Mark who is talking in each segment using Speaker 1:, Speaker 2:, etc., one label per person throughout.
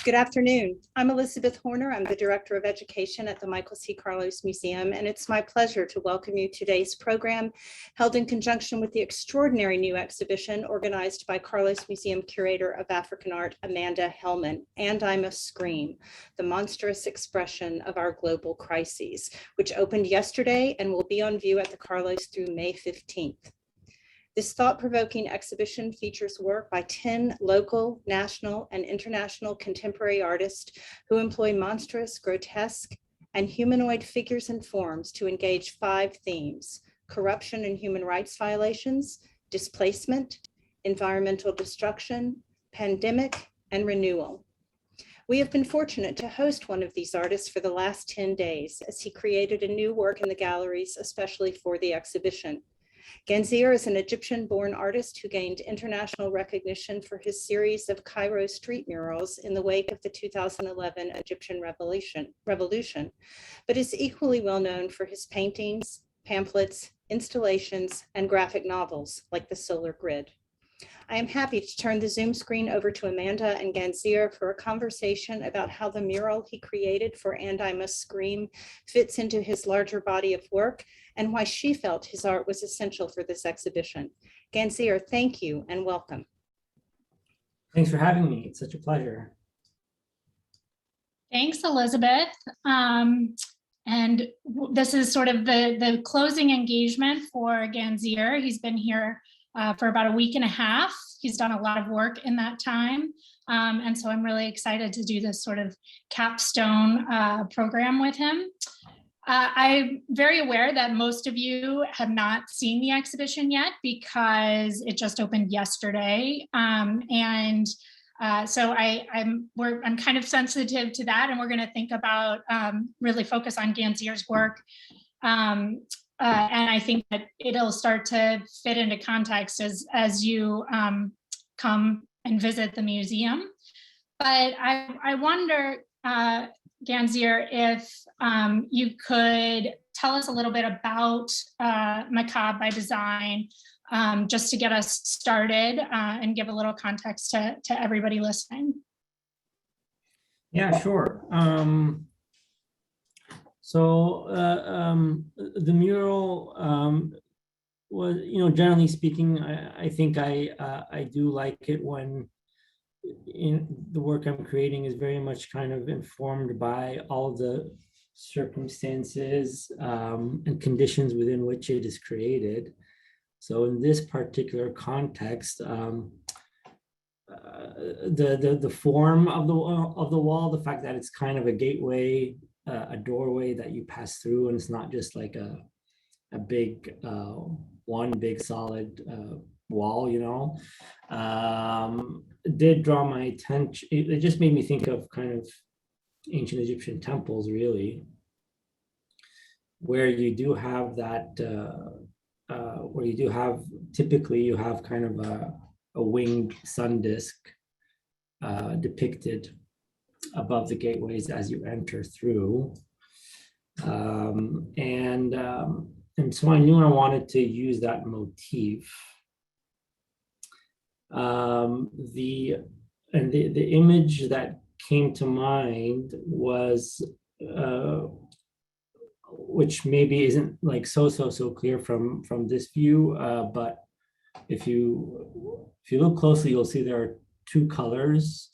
Speaker 1: Good afternoon. I'm Elizabeth Horner. I'm the Director of Education at the Michael C. Carlos Museum, and it's my pleasure to welcome you to today's program, held in conjunction with the extraordinary new exhibition organized by Carlos Museum Curator of African Art, Amanda Hellman, And I Must Scream, the monstrous expression of our global crises, which opened yesterday and will be on view at the Carlos through May 15th. This thought-provoking exhibition features work by 10 local, national, and international contemporary artists who employ monstrous, grotesque, and humanoid figures and forms to engage 5 themes: corruption and human rights violations, displacement, environmental destruction, pandemic, and renewal. We have been fortunate to host one of these artists for the last 10 days as he created a new work in the galleries, especially for the exhibition. Ganzeer is an Egyptian-born artist who gained international recognition for his series of Cairo street murals in the wake of the 2011 Egyptian revolution, but is equally well known for his paintings, pamphlets, installations, and graphic novels like The Solar Grid. I am happy to turn the Zoom screen over to Amanda and Ganzeer for a conversation about how the mural he created for And I Must Scream fits into his larger body of work and why she felt his art was essential for this exhibition. Ganzeer, thank you and welcome.
Speaker 2: Thanks for having me. It's such a pleasure.
Speaker 3: Thanks, Elizabeth. And this is sort of the closing engagement for Ganzeer. He's been here for about a week and a half. He's done a lot of work in that time. And so I'm really excited to do this sort of capstone program with him. I'm very aware that most of you have not seen the exhibition yet because it just opened yesterday. So I'm kind of sensitive to that, and we're going to think about really focus on Ganzeer's work. And I think that it'll start to fit into context as you come and visit the museum. But I wonder, Ganzeer, if you could tell us a little bit about Macabre by Design, just to get us started and give a little context to everybody listening.
Speaker 2: Yeah, sure. The mural was, generally speaking, I think I do like it when the work I'm creating is very much kind of informed by all the circumstances and conditions within which it is created. So in this particular context, the form of the wall, the fact that it's kind of a gateway, a doorway that you pass through, and it's not just like a big one big solid wall, did draw my attention. It just made me think of kind of ancient Egyptian temples, really, where you do have that, typically you have kind of a winged sun disk depicted above the gateways as you enter through. And so I knew I wanted to use that motif. The image that came to mind was, which maybe isn't like so clear from this view, but if you look closely, you'll see there are 2 colors.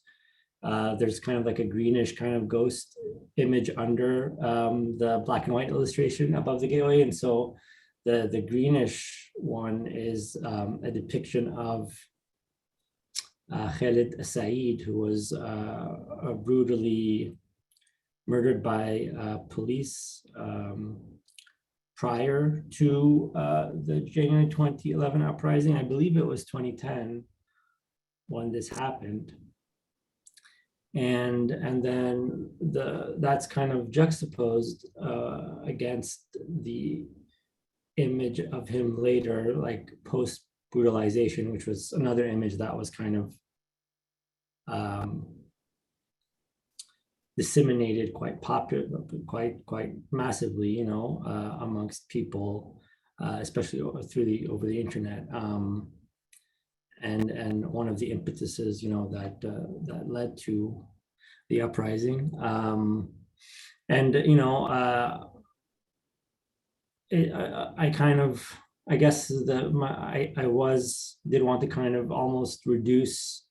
Speaker 2: There's kind of like a greenish kind of ghost image under the black and white illustration above the gateway, and so the greenish one is a depiction of Khalid Said, who was brutally murdered by police prior to the January 2011 uprising. I believe it was 2010 when this happened. And then that's kind of juxtaposed against the image of him later, like post brutalization, which was another image that was kind of disseminated quite popular, quite massively, amongst people, especially over the internet. And one of the impetuses, that led to the uprising. And you know, I kind of, I guess I did want to kind of almost reduce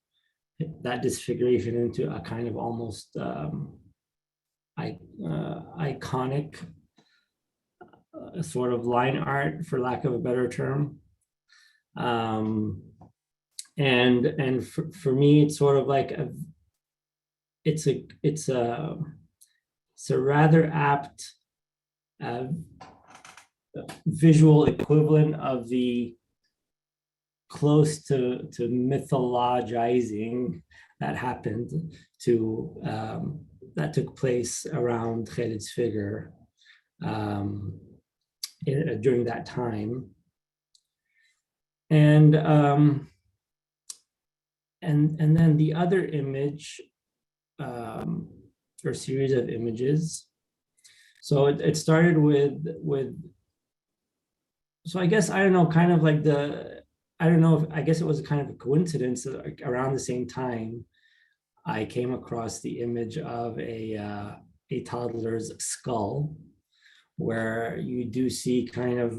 Speaker 2: that disfiguration into a kind of almost iconic sort of line art, for lack of a better term. And for me, it's sort of like it's a rather apt visual equivalent of the close to mythologizing that happened to that took place around Khalid's figure during that time. And then the other image or series of images. So it started with so I guess, I don't know, kind of like I guess it was kind of a coincidence that around the same time I came across the image of a toddler's skull, where you do see kind of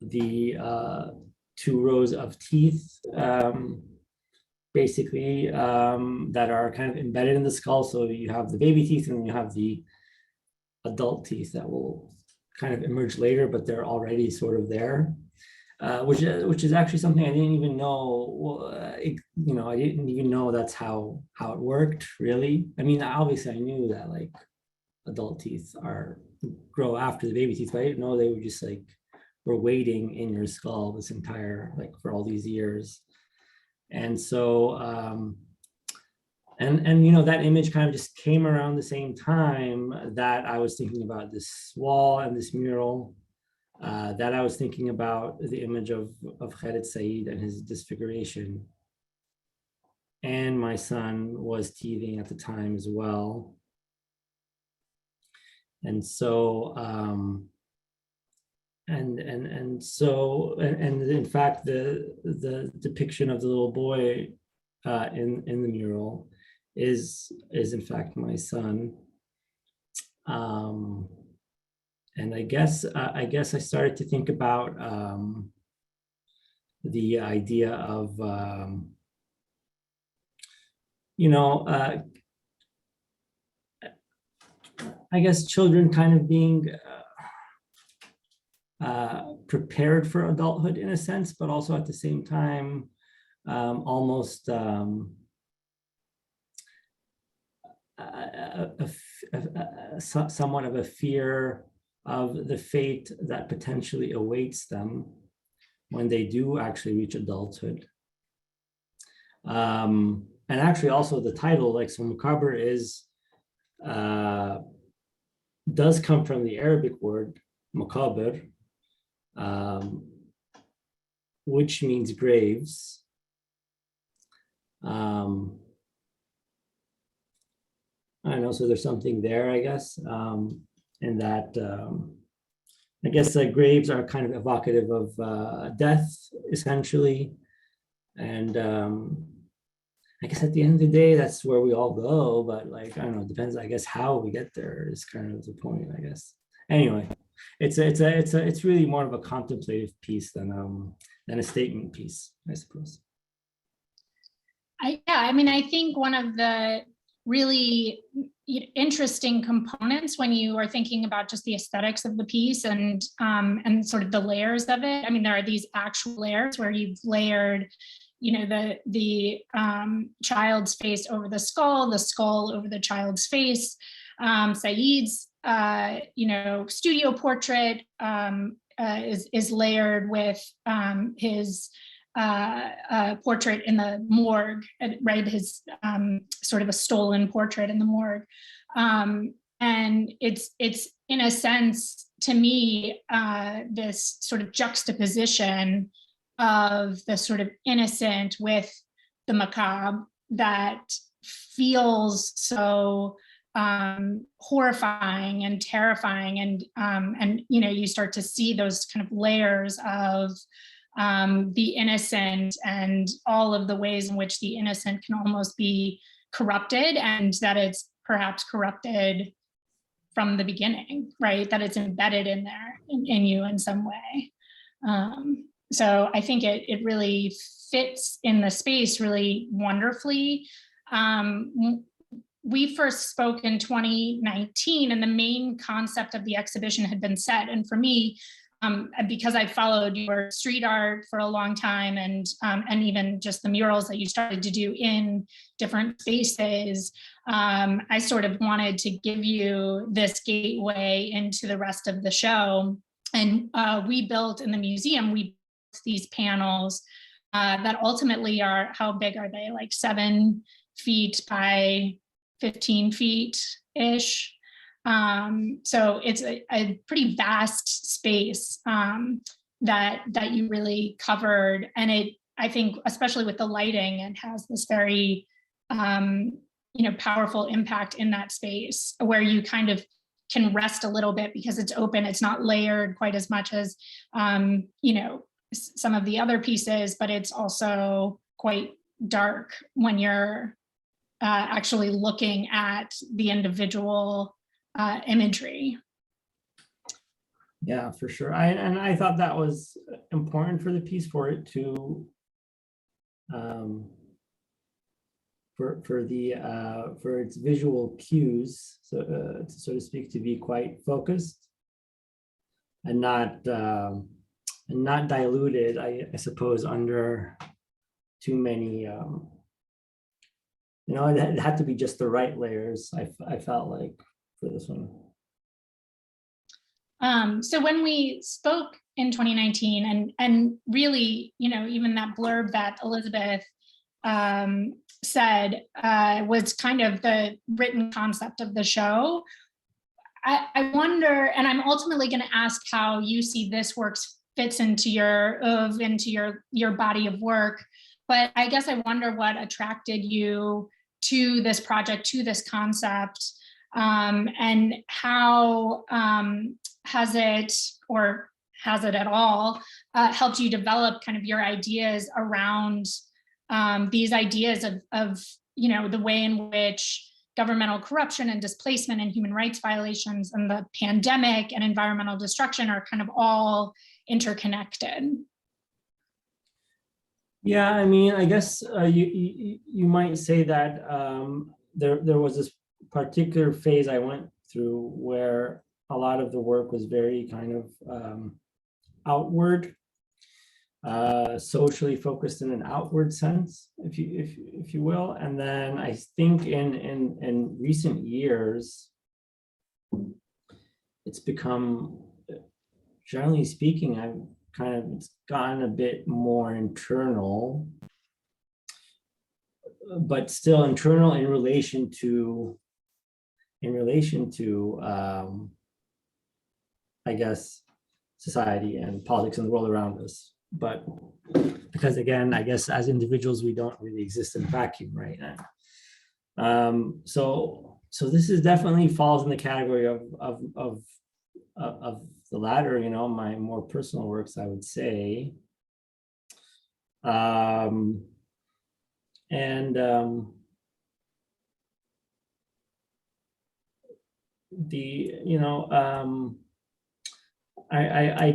Speaker 2: the 2 rows of teeth, basically, that are kind of embedded in the skull. So you have the baby teeth and you have the adult teeth that will kind of emerge later, but they're already sort of there, which is actually something I didn't even know. Well, you know, I didn't even know that's how it worked, really. I mean, obviously I knew that like adult teeth grow after the baby teeth, but I didn't know they were just like were waiting in your skull this entire, like, for all these years. And so and you know, that image kind of just came around the same time that I was thinking about this wall and this mural, that I was thinking about the image of Khalid Said and his disfiguration. And my son was teething at the time as well. And so and in fact, the depiction of the little boy in the mural is in fact my son. And I guess I started to think about the idea of you know, I guess children kind of being prepared for adulthood in a sense, but also at the same time almost somewhat of a fear of the fate that potentially awaits them when they do actually reach adulthood. And actually also the title, like, so macabre does come from the Arabic word macabre, which means graves. I don't know, so there's something there, I guess, in that, I guess graves are kind of evocative of death, essentially. And I guess at the end of the day, that's where we all go, but like, I don't know, it depends, I guess, how we get there is kind of the point, I guess. Anyway, it's really more of a contemplative piece than a statement piece, I suppose.
Speaker 3: I mean, I think one of the really interesting components when you are thinking about just the aesthetics of the piece and sort of the layers of it. I mean, there are these actual layers where you've layered, you know, the child's face over the skull over the child's face. Saeed's, you know, studio portrait is layered with his portrait in the morgue, right? His sort of a stolen portrait in the morgue. And it's in a sense, to me, this sort of juxtaposition of the sort of innocent with the macabre that feels so horrifying and terrifying. And you know, you start to see those kind of layers of the innocent and all of the ways in which the innocent can almost be corrupted, and that it's perhaps corrupted from the beginning, right? That it's embedded in there in you in some way. So I think it really fits in the space really wonderfully. We first spoke in 2019, and the main concept of the exhibition had been set. And for me, because I followed your street art for a long time, and even just the murals that you started to do in different spaces, I sort of wanted to give you this gateway into the rest of the show. And we built in the museum, we built these panels that ultimately are, how big are they? Like 7 feet by 15 feet-ish. So it's a pretty vast space that you really covered. And I think, especially with the lighting, it has this very, powerful impact in that space where you kind of can rest a little bit because it's open. It's not layered quite as much as, some of the other pieces, but it's also quite dark when you're actually looking at the individual imagery.
Speaker 2: Yeah, for sure. I thought that was important for the piece, for it to for its visual cues, so to speak, to be quite focused and not diluted, I suppose, under too many. It had to be just the right layers. I felt like for this one.
Speaker 3: So when we spoke in 2019, and really, even that blurb that Elizabeth said was kind of the written concept of the show. I wonder, and I'm ultimately going to ask how you see this work fits into your body of work. But I guess I wonder what attracted you to this project, to this concept, and how has it at all helped you develop kind of your ideas around these ideas of the way in which governmental corruption and displacement and human rights violations and the pandemic and environmental destruction are kind of all interconnected?
Speaker 2: Yeah, I mean, I guess you might say that there was this particular phase I went through where a lot of the work was very kind of outward, socially focused in an outward sense, if you will. And then I think in recent years, it's become, generally speaking, it's gotten a bit more internal, but still internal in relation to I guess society and politics and the world around us. But because, again, I guess as individuals, we don't really exist in a vacuum, right? So this is definitely falls in the category of the latter, my more personal works, I would say. I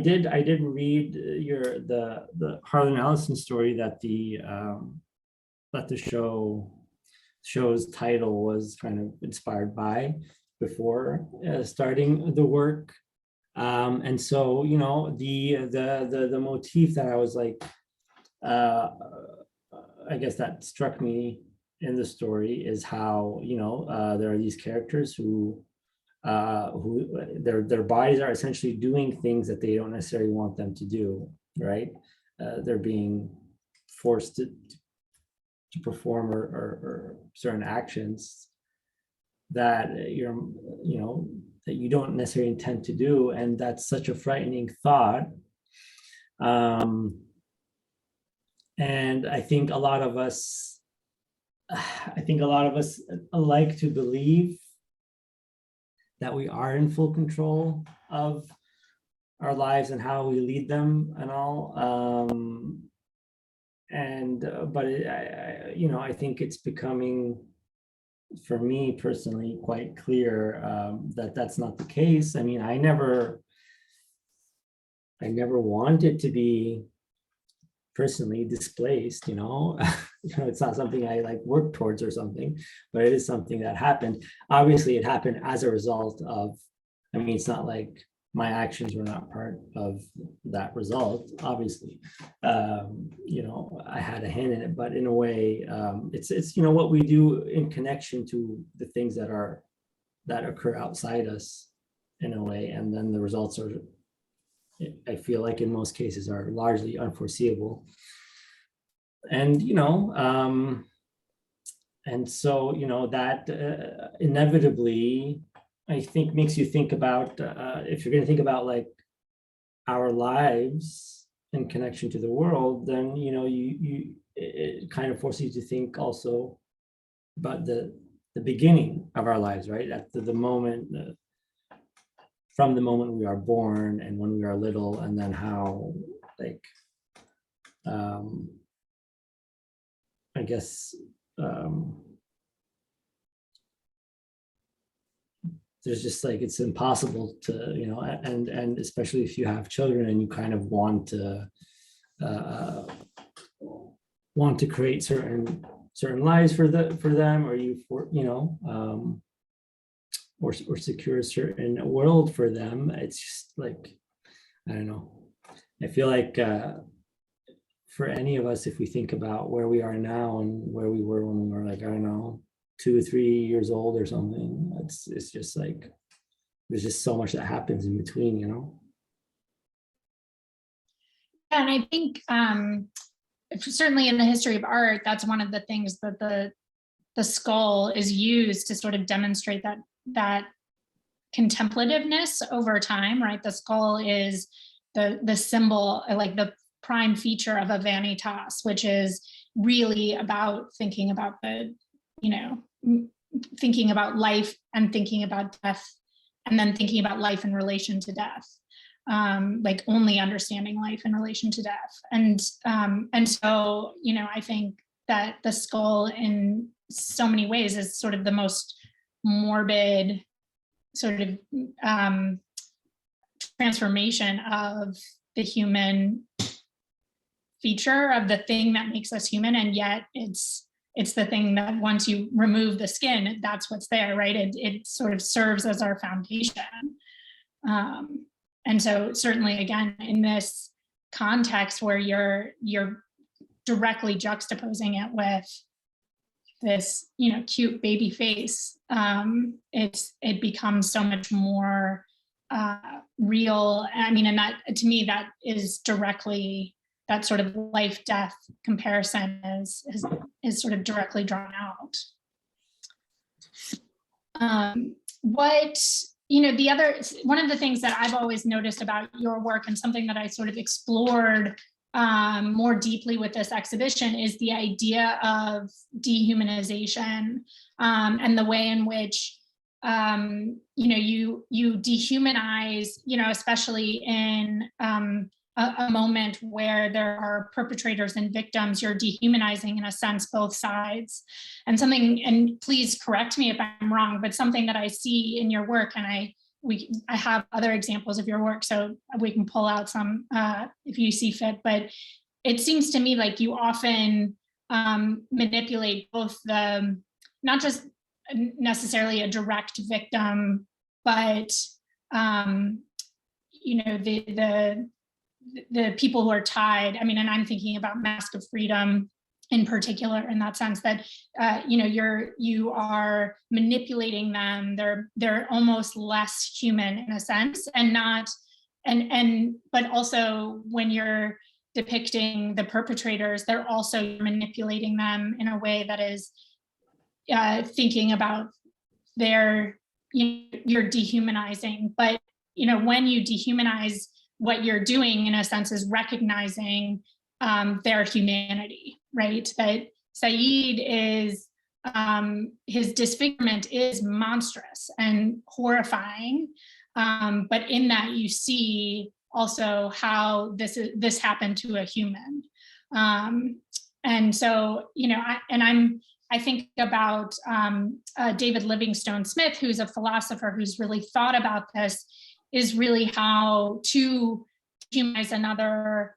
Speaker 2: did read the Harlan Ellison story that the show's title was kind of inspired by before starting the work. And so, the motif that I was like, I guess that struck me in the story is how, there are these characters who their bodies are essentially doing things that they don't necessarily want them to do, right? They're being forced to perform or certain actions that that you don't necessarily intend to do, and that's such a frightening thought. And I think a lot of us like to believe that we are in full control of our lives and how we lead them and all. But I think it's becoming for me personally, quite clear that that's not the case. I mean, I never wanted to be personally displaced, you know. It's not something I like work towards or something, but it is something that happened. Obviously, it happened as a result of, I mean, it's not like my actions were not part of that result, obviously. I had a hand in it, but in a way, it's what we do in connection to the things that occur outside us in a way, and then the results are, I feel like in most cases, are largely unforeseeable. And so that inevitably, I think, makes you think about, if you're going to think about like our lives in connection to the world, then it kind of forces you to think also about the beginning of our lives, right? At the moment, from the moment we are born and when we are little, and then how, like, I guess, there's just like, it's impossible to, and especially if you have children and you kind of want to create certain lives for them, or or secure a certain world for them. It's just like, I don't know. I feel like for any of us, if we think about where we are now and where we were when we were like, I don't know, 2 or 3 years old or something, it's just like, there's just so much that happens in between,
Speaker 3: And I think certainly in the history of art, that's one of the things that the skull is used to sort of demonstrate that contemplativeness over time, right? The skull is the symbol, like the prime feature of a vanitas, which is really about thinking about thinking about life and thinking about death, and then thinking about life in relation to death, like only understanding life in relation to death. And so, I think that the skull in so many ways is sort of the most morbid sort of transformation of the human feature, of the thing that makes us human, and yet it's the thing that once you remove the skin, that's what's there, right? It sort of serves as our foundation. And so certainly, again, in this context where you're directly juxtaposing it with this, cute baby face, it becomes so much more real. I mean, and that, to me, that is directly, that sort of life-death comparison is sort of directly drawn out. The other, one of the things that I've always noticed about your work, and something that I sort of explored more deeply with this exhibition, is the idea of dehumanization, and the way in which you dehumanize, especially in a moment where there are perpetrators and victims, you're dehumanizing, in a sense, both sides. And please correct me if I'm wrong, but something that I see in your work, and I have other examples of your work, so we can pull out some if you see fit, but it seems to me like you often manipulate both not just necessarily a direct victim, but the people who are tied. I mean, and I'm thinking about Mask of Freedom in particular, in that sense that you are manipulating them. They're almost less human in a sense, and not but also when you're depicting the perpetrators, they're also manipulating them in a way that is thinking about you're dehumanizing. But when you dehumanize, what you're doing in a sense is recognizing their humanity, right? That Saeed is, his disfigurement is monstrous and horrifying, but in that you see also how this happened to a human. And so, I think about David Livingstone Smith, who's a philosopher who's really thought about this, is really how to humanize another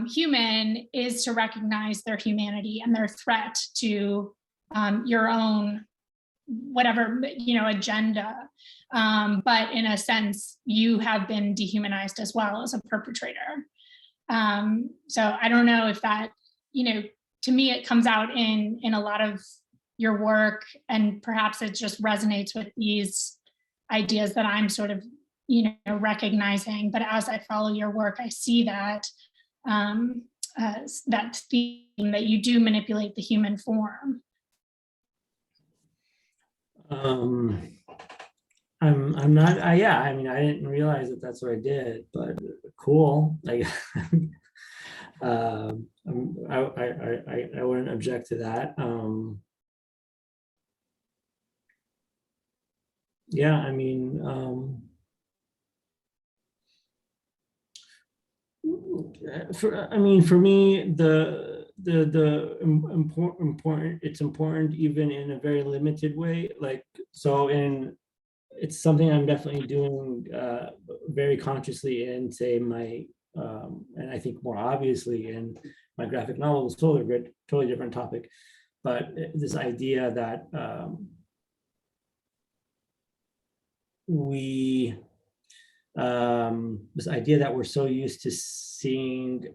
Speaker 3: human is to recognize their humanity and their threat to your own whatever agenda. But in a sense, you have been dehumanized as well as a perpetrator. So I don't know if that, to me, it comes out in a lot of your work, and perhaps it just resonates with these ideas that I'm sort of, recognizing. But as I follow your work, I see that that theme that you do manipulate the human form.
Speaker 2: I'm not, yeah, I mean, I didn't realize that that's what I did, but cool. Like, I wouldn't object to that. Yeah, I mean, for me, it's important even in a very limited way. Like, so it's something I'm definitely doing very consciously in, say, my and I think more obviously in my graphic novel, The Solar Grid, totally different topic, but this idea that this idea that we're so used to seeing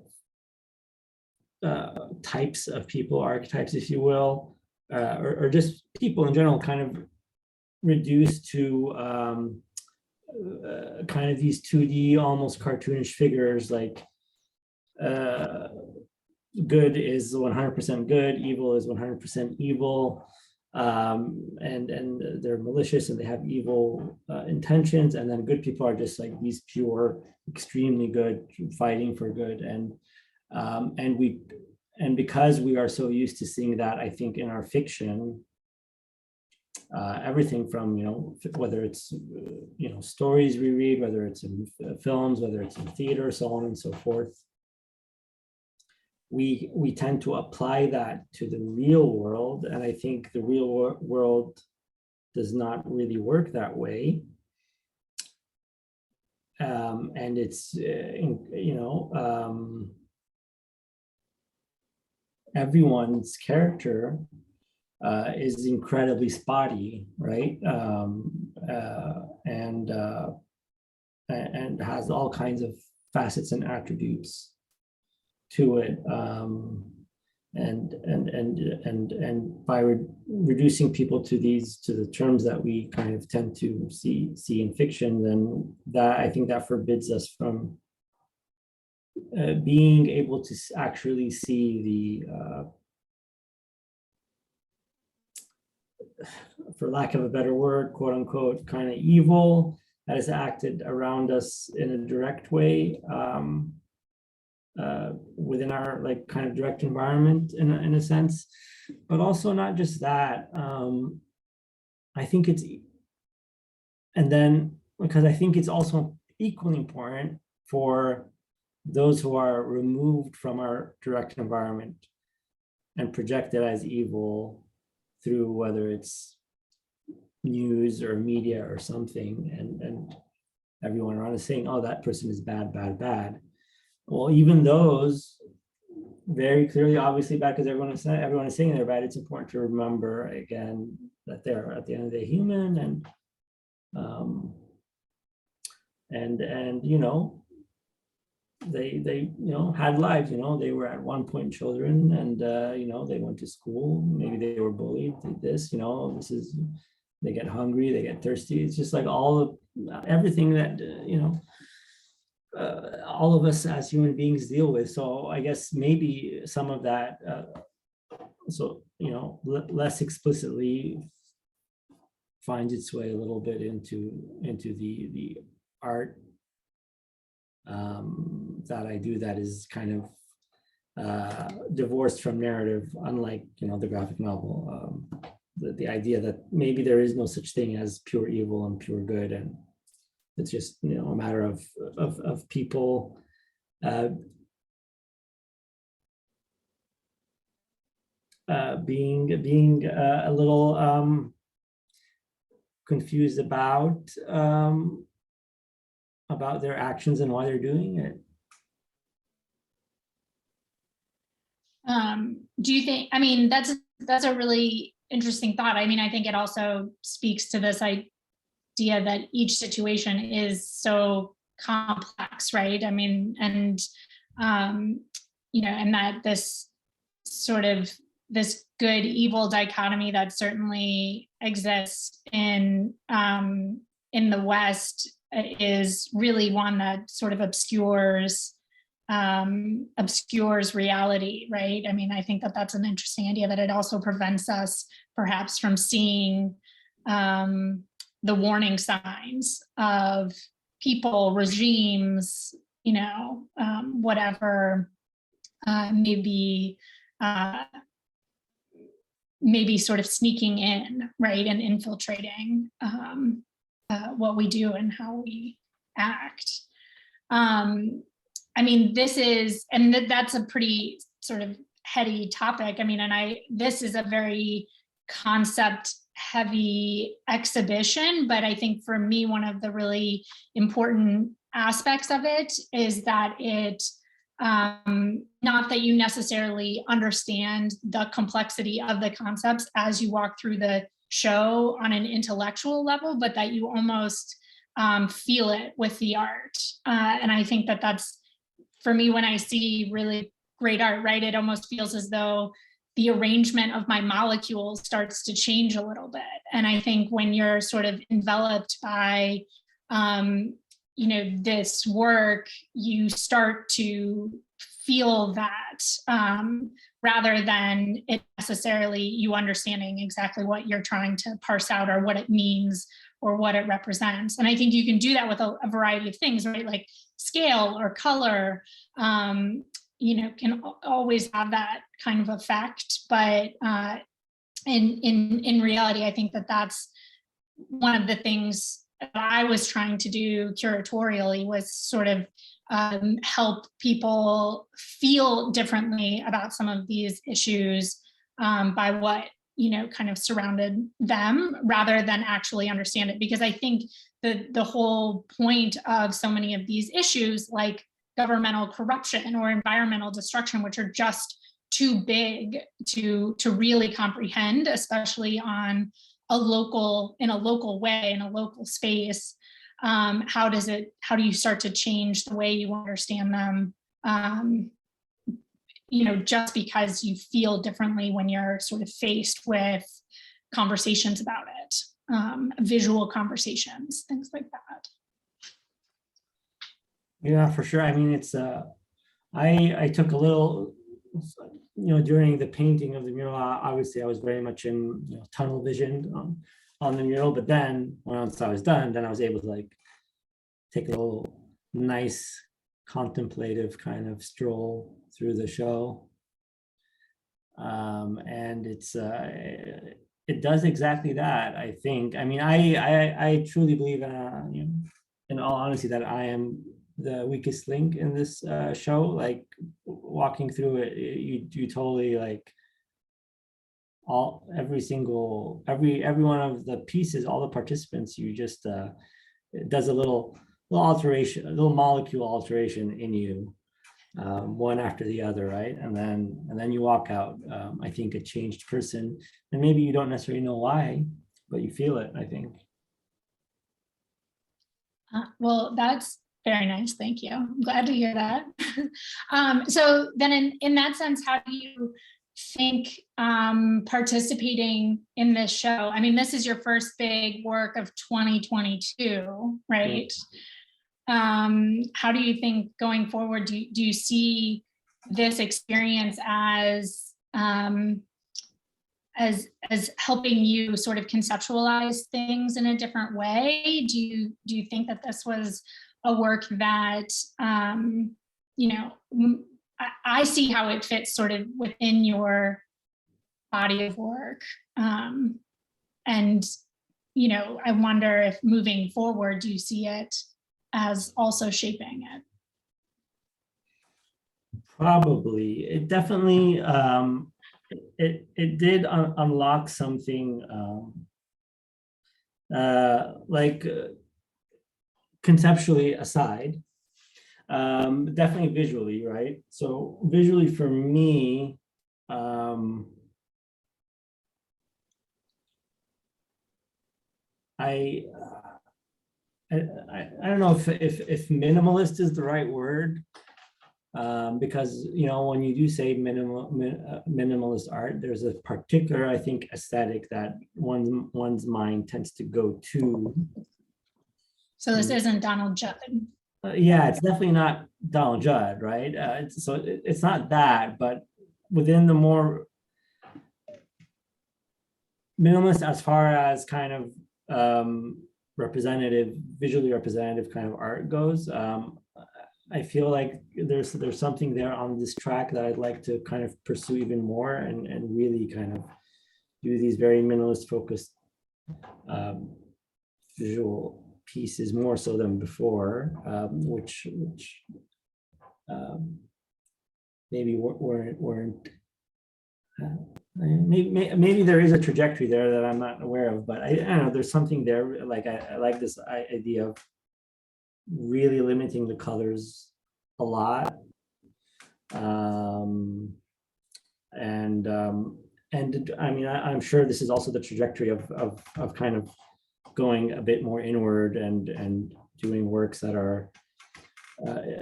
Speaker 2: types of people, archetypes, if you will, or just people in general, kind of reduced to kind of these 2D, almost cartoonish figures, like good is 100% good, evil is 100% evil, and they're malicious and they have evil intentions, and then good people are just like these pure, extremely good, fighting for good, and because we are so used to seeing that, I think in our fiction, everything from whether it's stories we read, whether it's in films, whether it's in theater, so on and so forth, we tend to apply that to the real world, and I think the real world does not really work that way. And it's everyone's character is incredibly spotty, right? And has all kinds of facets and attributes to it, and by reducing people to the terms that we kind of tend to see in fiction, then that, I think that forbids us from being able to actually see the for lack of a better word, quote unquote, kind of evil that is acted around us in a direct way, within our kind of direct environment in a sense, but also not just that. I think it's, and then because I think it's also equally important for those who are removed from our direct environment and projected as evil through whether it's news or media or something, and everyone around is saying, oh, that person is bad, bad, bad. Well, even those very clearly, obviously bad, because everyone is saying they're bad. It's important to remember again that they're at the end of the day human, and they had lives. They were at one point children, and they went to school. Maybe they were bullied. This is, they get hungry, they get thirsty. It's just like everything that all of us as human beings deal with. So I guess maybe some of that, less explicitly finds its way a little bit into the art that I do, that is kind of divorced from narrative, unlike the graphic novel. The idea that maybe there is no such thing as pure evil and pure good, and it's just a matter of people being a little confused about their actions and why they're doing it.
Speaker 3: Do you think, I mean, that's a really interesting thought. I mean, I think it also speaks to this idea that each situation is so complex, right? I mean, and, you know, and that this sort of, this good evil dichotomy that certainly exists in the West is really one that sort of obscures reality, right? I mean, I think that that's an interesting idea, that it also prevents us perhaps from seeing the warning signs of people, regimes, you know, whatever maybe sort of sneaking in, right, and infiltrating what we do and how we act. I mean, this is, and that's a pretty sort of heady topic. I mean, and this is a very concept heavy exhibition, but I think for me, one of the really important aspects of it is that it, not that you necessarily understand the complexity of the concepts as you walk through the show on an intellectual level, but that you almost feel it with the art. And I think that that's, for me, when I see really great art, right, it almost feels as though the arrangement of my molecules starts to change a little bit. And I think when you're sort of enveloped by, you know, this work, you start to feel that rather than it necessarily you understanding exactly what you're trying to parse out or what it means or what it represents. And I think you can do that with a variety of things, right? Like scale or color, you know, can always have that kind of effect. But in reality, I think that that's one of the things that I was trying to do curatorially, was sort of help people feel differently about some of these issues by what, you know, kind of surrounded them, rather than actually understand it. Because I think the whole point of so many of these issues, like governmental corruption or environmental destruction, which are just too big to really comprehend, especially on in a local way, in a local space, how do you start to change the way you understand them, you know, just because you feel differently when you're sort of faced with conversations about it, visual conversations, things like that.
Speaker 2: Yeah, for sure. I mean, it's I took a little, you know, during the painting of the mural, obviously I was very much in, you know, tunnel vision on the mural, but then once I was done, then I was able to like take a little nice contemplative kind of stroll through the show. And it does exactly that, I think. I mean, I truly believe, you know, in all honesty, that I am the weakest link in this show. Like walking through it, you totally like every one of the pieces, all the participants, you just it does a little alteration, a little molecule alteration in you, one after the other, right? And then you walk out, I think, a changed person, and maybe you don't necessarily know why, but you feel it, I think.
Speaker 3: Well, that's very nice. Thank you. I'm glad to hear that. So then in that sense, how do you think participating in this show, I mean, this is your first big work of 2022, right? How do you think going forward, do you see this experience as helping you sort of conceptualize things in a different way? Do you think that this was a work that, you know, I see how it fits sort of within your body of work. And, you know, I wonder if moving forward, do you see it as also shaping it?
Speaker 2: Probably. It definitely, it did unlock something conceptually aside, definitely visually, right? So visually for me, I don't know if minimalist is the right word, because when you do say minimalist art, there's a particular, I think, aesthetic that one's mind tends to go to.
Speaker 3: So this isn't Donald Judd.
Speaker 2: Yeah, it's definitely not Donald Judd, right? It's not that, but within the more minimalist, as far as kind of visually representative kind of art goes, I feel like there's something there on this track that I'd like to kind of pursue even more and really kind of do these very minimalist focused visual pieces more so than before, which maybe weren't maybe there is a trajectory there that I'm not aware of, but I don't know, there's something there. Like I like this idea of really limiting the colors a lot, and I mean, I'm sure this is also the trajectory of kind of going a bit more inward and doing works that are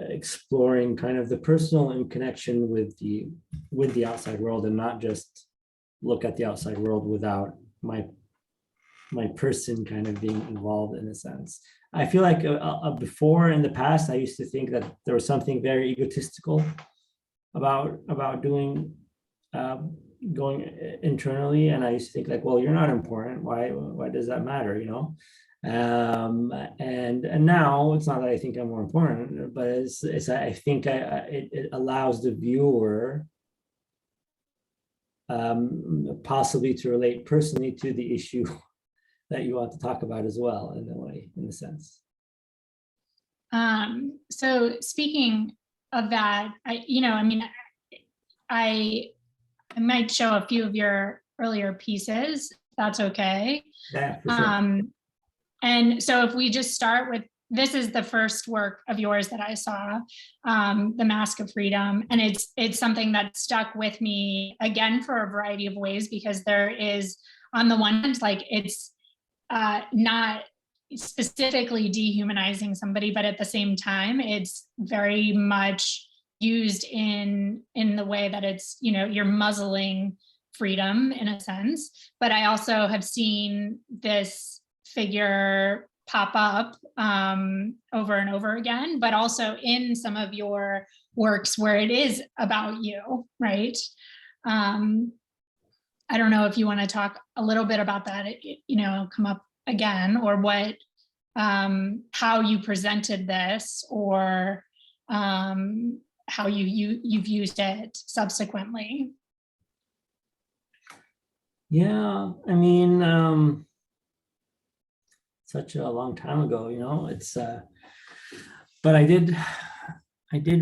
Speaker 2: exploring kind of the personal in connection with the outside world, and not just look at the outside world without my person kind of being involved in a sense. I feel like before, in the past, I used to think that there was something very egotistical about doing going internally, and I used to think like, well, you're not important. Why does that matter? And now it's not that I think I'm more important, but it's I think it allows the viewer possibly to relate personally to the issue that you want to talk about as well, in a way, in a sense.
Speaker 3: So speaking of that, I might show a few of your earlier pieces, if that's okay.
Speaker 2: Yeah, for sure.
Speaker 3: And so if we just start with, this is the first work of yours that I saw, The Mask of Freedom. And it's something that stuck with me, again, for a variety of ways, because there is, on the one hand, like, it's not specifically dehumanizing somebody, but at the same time, it's very much used in the way that it's, you're muzzling freedom in a sense. But I also have seen this figure pop up over and over again, but also in some of your works where it is about you, right? I don't know if you want to talk a little bit about that, come up again, or what, how you presented this, or how you've used it subsequently.
Speaker 2: Yeah, I mean, such a long time ago, it's but I did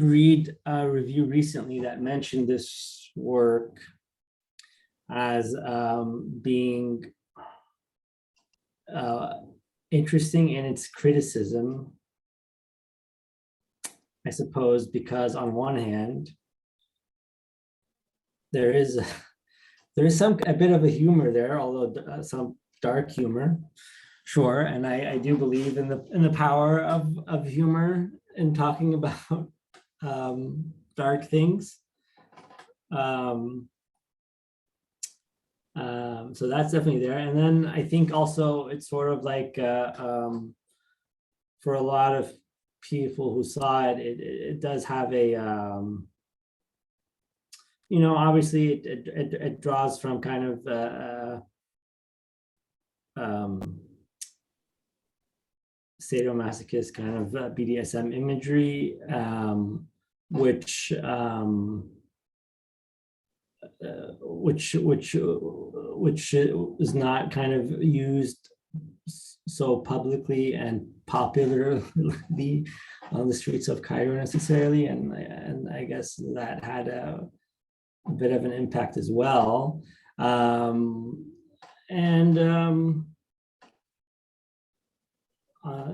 Speaker 2: read a review recently that mentioned this work as being interesting in its criticism, I suppose, because on one hand, there is a bit of a humor there, although some dark humor, sure. And I do believe in the power of humor in talking about dark things. So that's definitely there. And then I think also it's sort of like for a lot of people who saw it, it does have a obviously it draws from kind of sadomasochist kind of BDSM imagery, which is not kind of used so publicly and popularly on the streets of Cairo necessarily, and I guess that had a bit of an impact as well.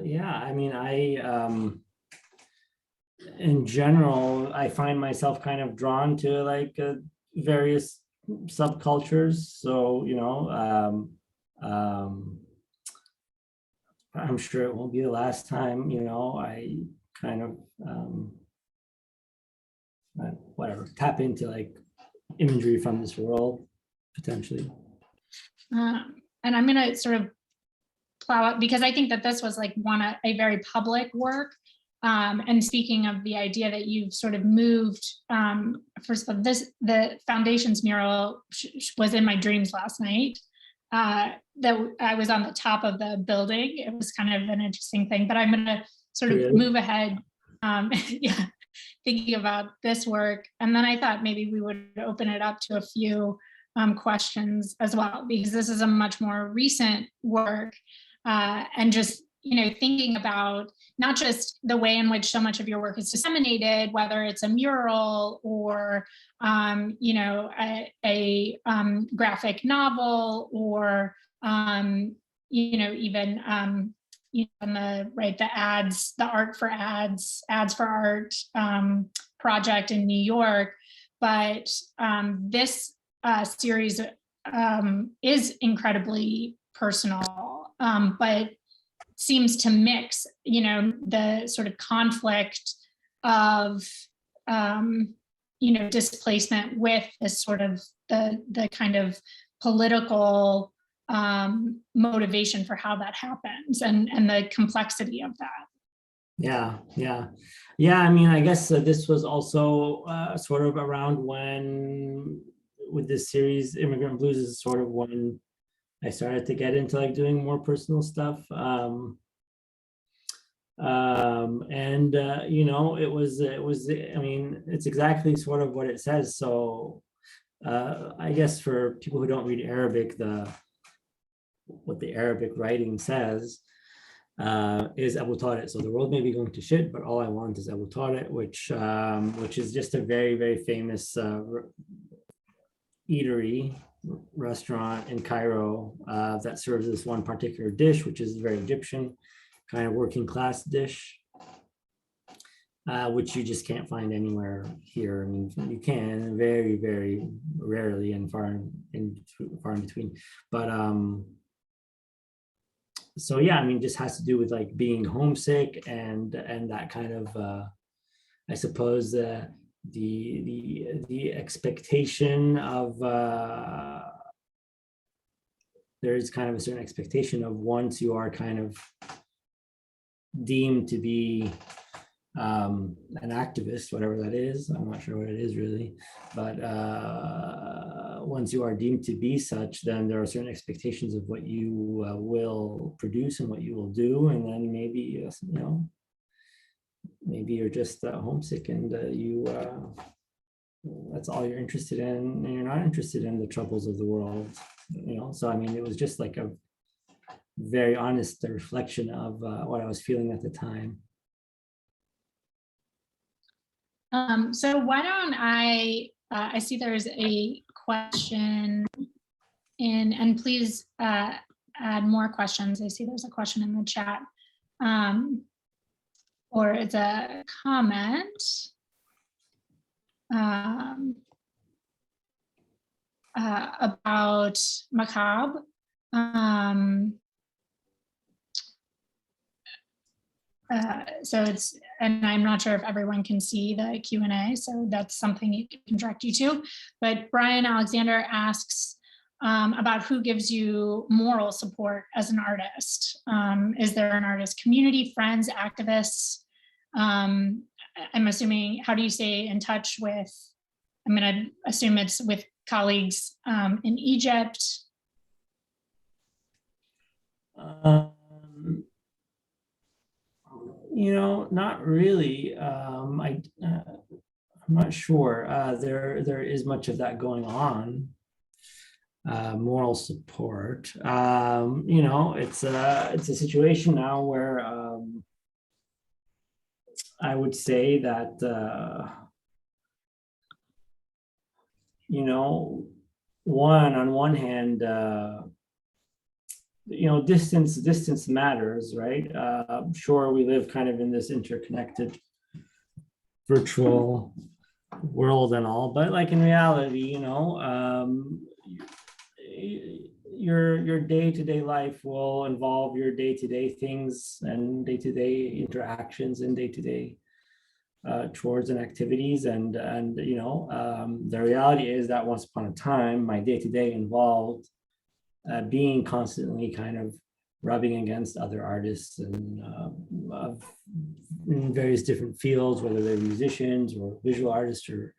Speaker 2: Yeah, I mean, in general, I find myself kind of drawn to like various subcultures. So, you know, I'm sure it won't be the last time, you know, I kind of, whatever, tap into like imagery from this world, potentially.
Speaker 3: And I'm going to sort of plow up, because I think that this was like a very public work. And speaking of the idea that you've sort of moved, first of all, the Foundations mural was in my dreams last night. That I was on the top of the building. It was kind of an interesting thing, but I'm going to sort of move ahead. Yeah, thinking about this work. And then I thought maybe we would open it up to a few questions as well, because this is a much more recent work. And just, you know, thinking about not just the way in which so much of your work is disseminated, whether it's a mural or, you know, a graphic novel, or, you know, even the ads, the art for ads for art project in New York. But this series is incredly personal, but seems to mix, you know, the sort of conflict of, you know, displacement with this sort of the kind of political motivation for how that happens, and the complexity of that. Yeah.
Speaker 2: I mean, I guess this was also sort of around when, with this series, Immigrant Blues, is sort of when I started to get into like doing more personal stuff. You know, it was, I mean, it's exactly sort of what it says. So I guess for people who don't read Arabic, what the Arabic writing says is Abu Tariq. So the world may be going to shit, but all I want is Abu Tariq, which is just a very, very famous eatery restaurant in Cairo that serves this one particular dish, which is very Egyptian, kind of working class dish, which you just can't find anywhere here. I mean, you can very, very rarely and far in between. But so yeah, I mean, just has to do with like being homesick and that kind of, I suppose, the expectation of there's kind of a certain expectation of, once you are kind of deemed to be an activist, whatever that is, I'm not sure what it is really, but once you are deemed to be such, then there are certain expectations of what you will produce and what you will do, and then maybe, you know, maybe you're just homesick and that's all you're interested in, and you're not interested in the troubles of the world, you know. So I mean, it was just like a very honest reflection of what I was feeling at the time.
Speaker 3: So why don't I see there's a question in, and please add more questions. I see there's a question in the chat, or it's a comment about macabre. So it's, and I'm not sure if everyone can see the Q&A, so that's something you can direct you to. But Brian Alexander asks about who gives you moral support as an artist. Is there an artist community, friends, activists? I'm assuming, how do you stay in touch with, I'm gonna assume it's with colleagues in Egypt?
Speaker 2: You know, not really. I'm not sure. There is much of that going on. Moral support. You know, it's a situation now where I would say that you know, on one hand, you know, distance matters, right? Sure, we live kind of in this interconnected virtual world and all, but like in reality, you know, your day-to-day life will involve your day-to-day things and day-to-day interactions and day-to-day chores and activities, and you know, the reality is that once upon a time, my day-to-day involved being constantly kind of rubbing against other artists and in various different fields, whether they're musicians or visual artists or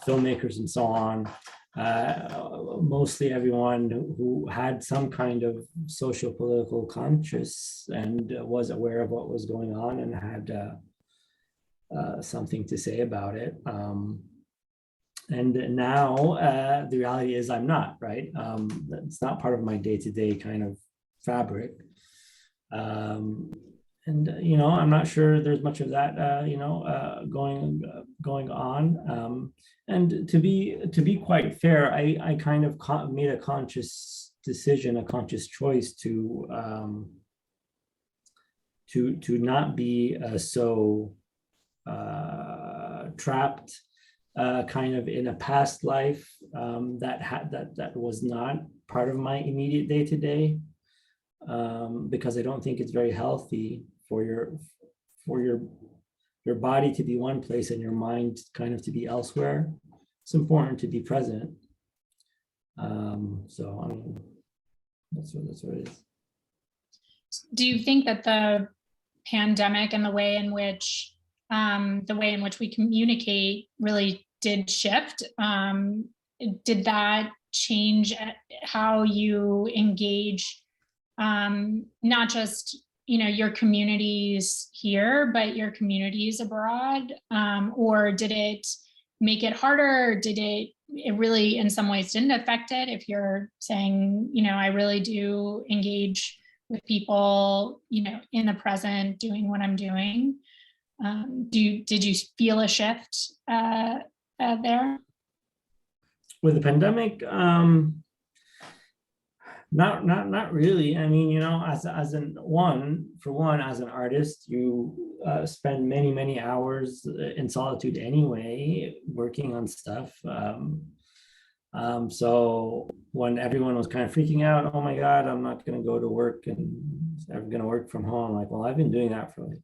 Speaker 2: filmmakers and so on. Mostly everyone who had some kind of social political conscious and was aware of what was going on and had something to say about it. And now the reality is I'm not, right? It's not part of my day-to-day kind of fabric. And you know, I'm not sure there's much of that you know, going on. And to be quite fair, I kind of made a conscious decision, a conscious choice to not be so trapped kind of in a past life that was not part of my immediate day-to-day, because I don't think it's very healthy for your body to be one place and your mind kind of to be elsewhere. It's important to be present. So I mean, that's what it is.
Speaker 3: Do you think that the pandemic and the way in which we communicate really did shift? Did that change how you engage, not just, you know, your communities here, but your communities abroad? Or did it make it harder? Or did it really in some ways didn't affect it? If you're saying, you know, I really do engage with people, you know, in the present, doing what I'm doing. Did you feel a shift there?
Speaker 2: With the pandemic, not really. I mean, you know, as as an artist, you spend many hours in solitude anyway, working on stuff. So when everyone was kind of freaking out, oh my God, I'm not going to go to work and I'm going to work from home. Like, well, I've been doing that for like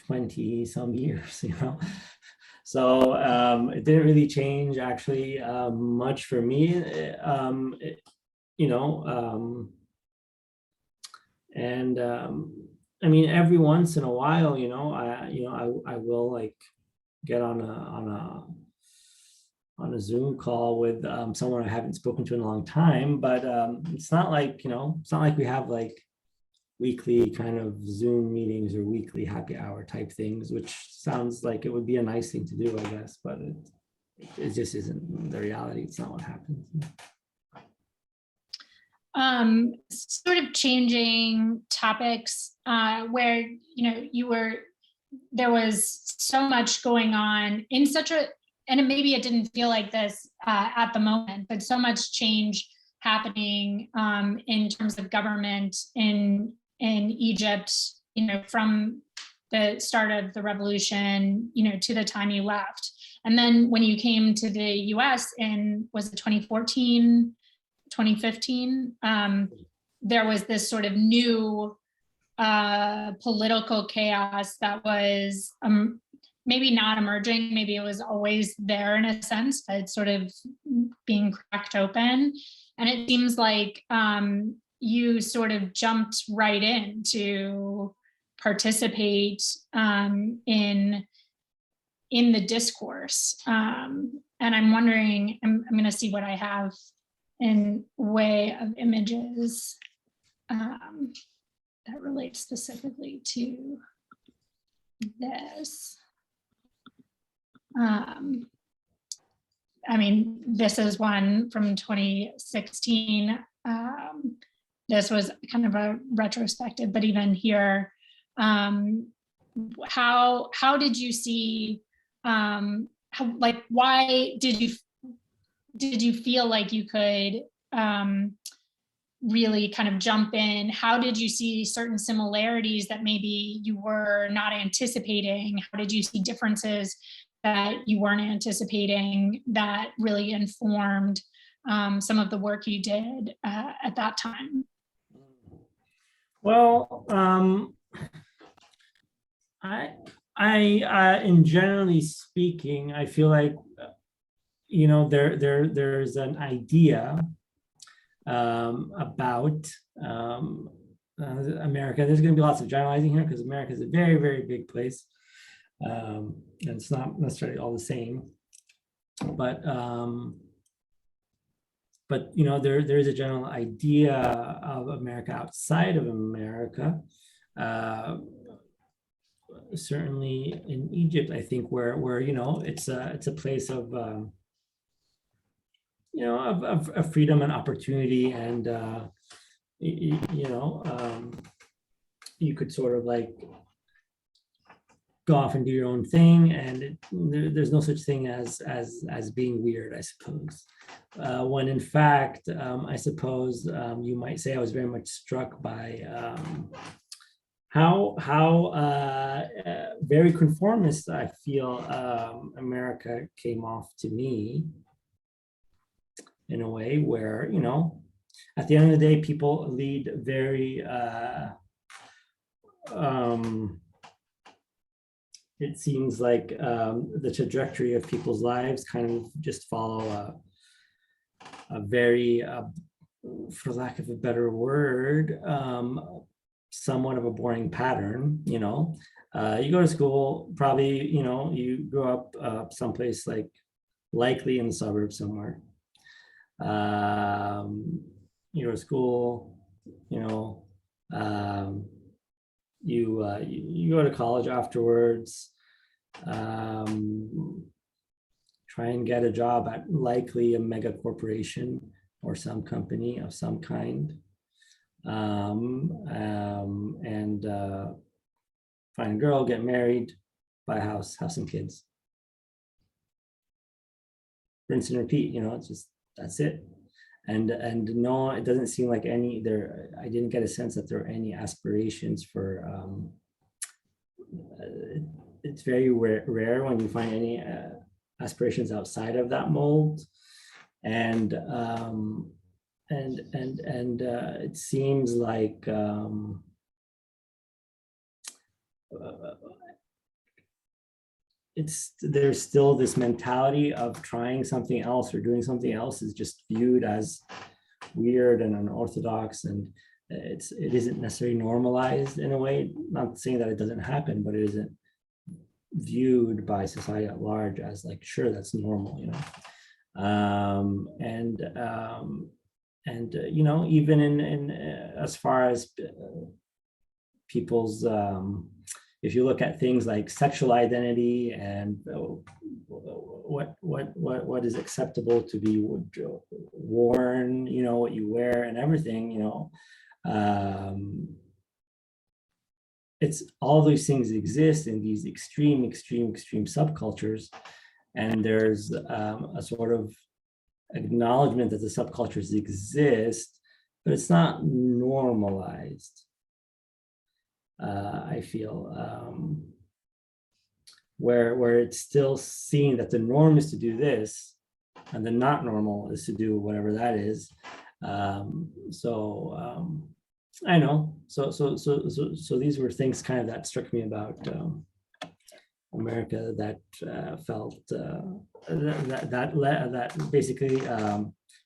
Speaker 2: 20 some years, you know. So it didn't really change actually much for me, you know. And I mean, every once in a while, you know, I will like get on a Zoom call with someone I haven't spoken to in a long time, but it's not like, you know, it's not like we have like weekly kind of Zoom meetings or weekly happy hour type things, which sounds like it would be a nice thing to do, I guess, but it just isn't the reality. It's not what happens.
Speaker 3: Sort of changing topics, where, you know, there was so much going on in such a, and maybe it didn't feel like this at the moment, but so much change happening in terms of government in Egypt, you know, from the start of the revolution, you know, to the time you left. And then when you came to the US in, was it 2014, 2015, there was this sort of new political chaos that was maybe not emerging, maybe it was always there in a sense, but sort of being cracked open. And it seems like you sort of jumped right in to participate in the discourse. And I'm wondering, I'm going to see what I have in way of images that relate specifically to this. I mean, this is one from 2016. This was kind of a retrospective, but even here, how did you see, why did you did you feel like you could really kind of jump in? How did you see certain similarities that maybe you were not anticipating? How did you see differences that you weren't anticipating that really informed some of the work you did at that time?
Speaker 2: Well, in generally speaking, I feel like, you know, there's an idea about America. There's going to be lots of generalizing here because America is a very, very big place, and it's not necessarily all the same. But you know, there is a general idea of America outside of America. Certainly in Egypt, I think, where you know, it's a place of you know, of freedom and opportunity, and you know, you could sort of like go off and do your own thing, and there's no such thing as being weird, I suppose. When in fact, I suppose you might say I was very much struck by how very conformist I feel America came off to me, in a way where, you know, at the end of the day, people lead very, it seems like the trajectory of people's lives kind of just follow a very, for lack of a better word, somewhat of a boring pattern. You know, you go to school, probably, you know, you grow up someplace like likely in the suburbs somewhere. You go to school, you know, you go to college afterwards, try and get a job at likely a mega corporation or some company of some kind, and find a girl, get married, buy a house, have some kids. Rinse and repeat, you know, it's just, that's it. And no, it doesn't seem like I didn't get a sense that there are any aspirations for, it's very rare when you find any aspirations outside of that mold. And it seems like there's still this mentality of trying something else or doing something else is just viewed as weird and unorthodox, and it isn't necessarily normalized in a way. Not saying that it doesn't happen, but it isn't viewed by society at large as like, sure, that's normal, you know. You know, even in as far as people's if you look at things like sexual identity and what is acceptable to be worn, you know, what you wear and everything, you know, it's all these things exist in these extreme subcultures, and there's a sort of acknowledgement that the subcultures exist, but it's not normalized. I feel where it's still seen that the norm is to do this, and the not normal is to do whatever that is. I know. So these were things kind of that struck me about America that felt that basically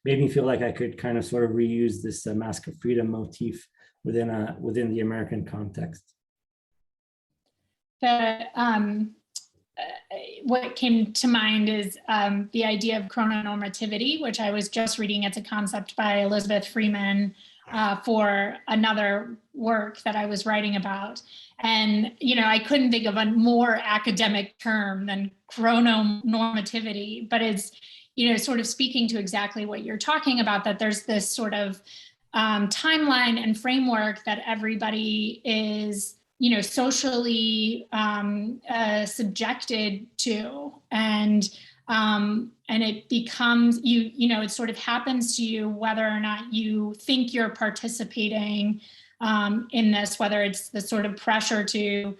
Speaker 2: made me feel like I could kind of sort of reuse this Mask of Freedom motif within the American context.
Speaker 3: What came to mind is the idea of chrononormativity, which I was just reading. It's a concept by Elizabeth Freeman for another work that I was writing about. And, you know, I couldn't think of a more academic term than chrononormativity, but it's, you know, sort of speaking to exactly what you're talking about, that there's this sort of timeline and framework that everybody is, you know, socially subjected to. And And it becomes, it sort of happens to you whether or not you think you're participating in this, whether it's the sort of pressure to,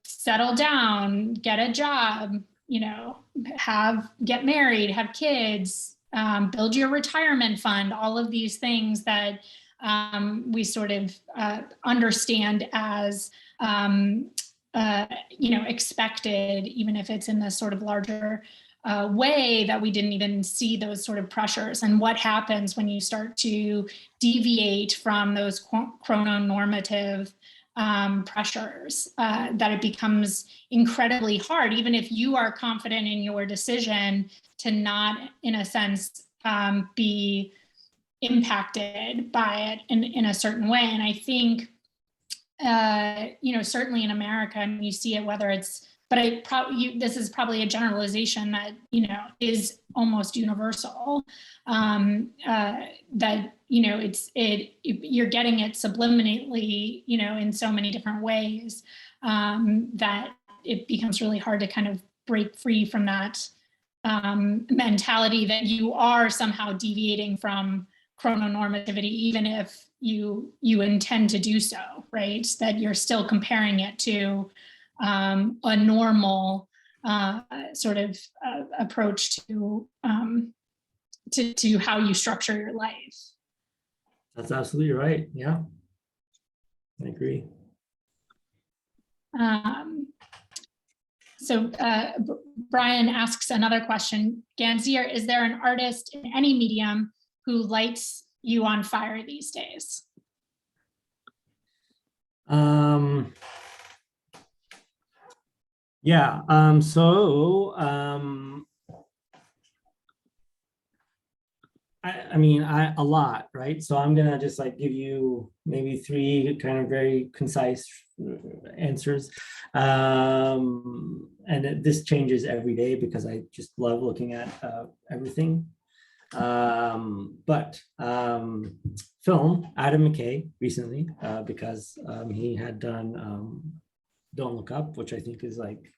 Speaker 3: settle down, get a job, get married, have kids, build your retirement fund, all of these things that we sort of understand as, expected, even if it's in this sort of larger way that we didn't even see those sort of pressures. And what happens when you start to deviate from those chrononormative pressures, that it becomes incredibly hard, even if you are confident in your decision, to not, in a sense, be impacted by it in a certain way. And I think, certainly in America, and you see it, whether it's, but this is probably a generalization that, is almost universal, that, you're getting it subliminally, in so many different ways, that it becomes really hard to kind of break free from that mentality that you are somehow deviating from chrononormativity, even if you intend to do so, right? That you're still comparing it to a normal sort of approach to how you structure your life.
Speaker 2: That's absolutely right. Yeah, I agree.
Speaker 3: So Brian asks another question. Ganzeer, is there an artist in any medium who lights you on fire these days?
Speaker 2: Yeah, a lot, right? So I'm gonna just like give you maybe 3 kind of very concise answers. And this changes every day because I just love looking at everything. But film, Adam McKay recently, because he had done Don't Look Up, which I think is like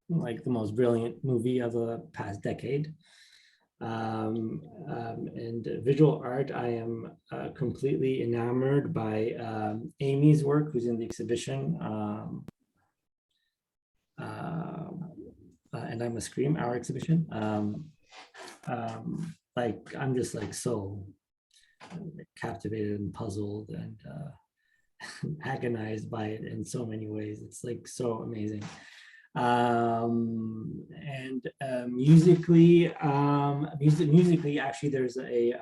Speaker 2: the most brilliant movie of the past decade. And visual art, I am completely enamored by Amy's work, who's in the exhibition, and I'm a Scream, our exhibition. I'm just like so captivated and puzzled and agonized by it in so many ways. It's like so amazing. And musically, actually, there's a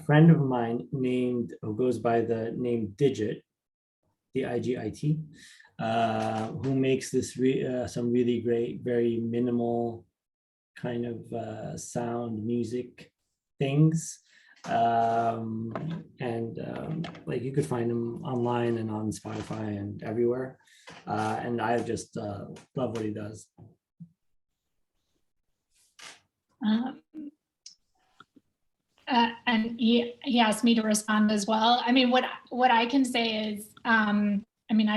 Speaker 2: friend of mine who goes by the name Digit, D-I-G-I-T, who makes this some really great, very minimal kind of sound music things. Like you could find him online and on Spotify and everywhere. And I just love what he does.
Speaker 3: And he asked me to respond as well. I mean, what I can say is, I've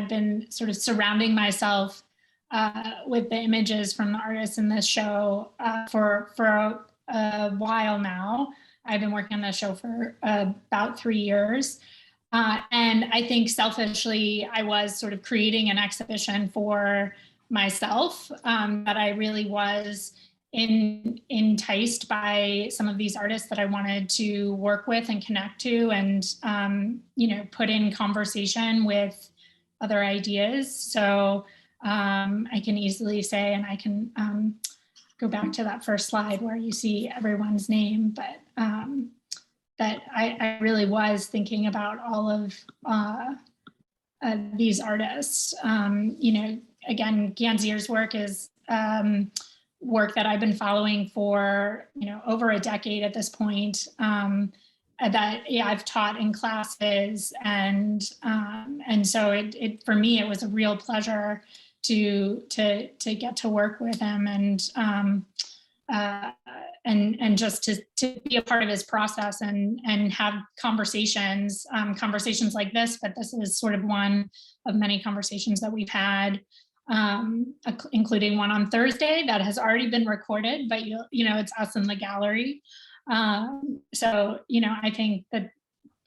Speaker 3: been sort of surrounding myself with the images from the artists in this show for a while now. I've been working on this show for about 3 years. And I think selfishly, I was sort of creating an exhibition for myself, that I really was enticed by some of these artists that I wanted to work with and connect to and, put in conversation with other ideas. So I can easily say, and I can go back to that first slide where you see everyone's name, but that I really was thinking about all of these artists. Again, Ganzeer's work is work that I've been following for, over a decade at this point, that I've taught in classes. And so it for me, it was a real pleasure to get to work with him and just to be a part of his process and have conversations like this, but this is sort of one of many conversations that we've had including one on Thursday that has already been recorded, but it's us in the gallery. So, I think that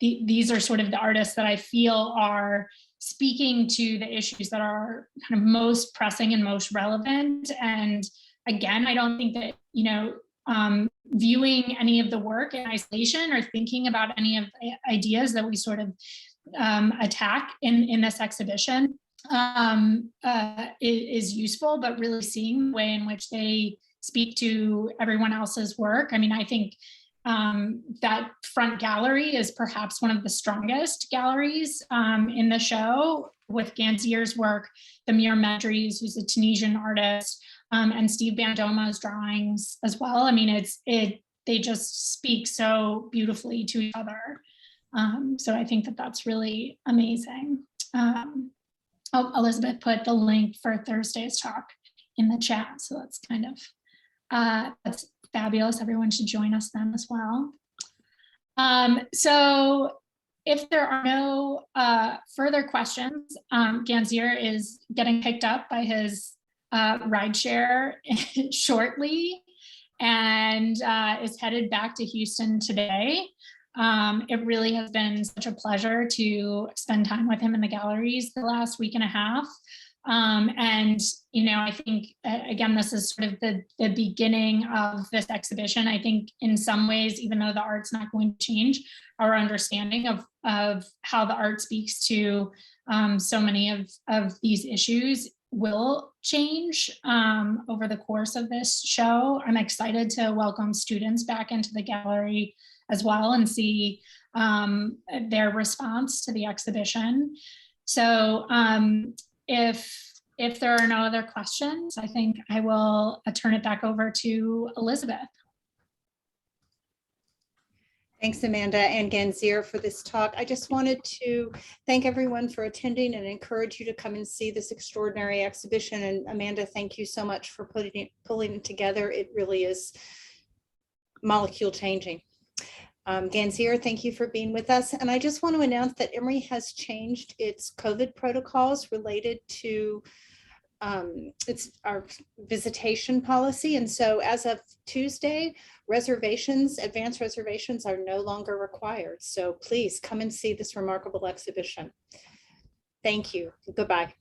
Speaker 3: these are sort of the artists that I feel are speaking to the issues that are kind of most pressing and most relevant. And again, I don't think that, viewing any of the work in isolation or thinking about any of the ideas that we sort of attack in this exhibition is useful, but really seeing the way in which they speak to everyone else's work. I mean, I think that front gallery is perhaps one of the strongest galleries in the show, with Ganzeer's work, the Medries, who's a Tunisian artist, and Steve Bandoma's drawings as well. I mean, they just speak so beautifully to each other. So I think that that's really amazing. Elizabeth put the link for Thursday's talk in the chat, so that's kind of that's fabulous. Everyone should join us then as well. So if there are no further questions, Ganzeer is getting picked up by his rideshare shortly and is headed back to Houston today. It really has been such a pleasure to spend time with him in the galleries the last week and a half. And, I think, again, this is sort of the beginning of this exhibition. I think in some ways, even though the art's not going to change, our understanding of how the art speaks to so many of these issues will change over the course of this show. I'm excited to welcome students back into the gallery as well and see their response to the exhibition. So if there are no other questions, I think I will turn it back over to Elizabeth.
Speaker 1: Thanks, Amanda and Ganzeer, for this talk. I just wanted to thank everyone for attending and encourage you to come and see this extraordinary exhibition. And Amanda, thank you so much for pulling it together. It really is molecule changing. Ganzeer, thank you for being with us. And I just want to announce that Emory has changed its COVID protocols related to it's our visitation policy. And so as of Tuesday, advanced reservations are no longer required. So please come and see this remarkable exhibition. Thank you. Goodbye.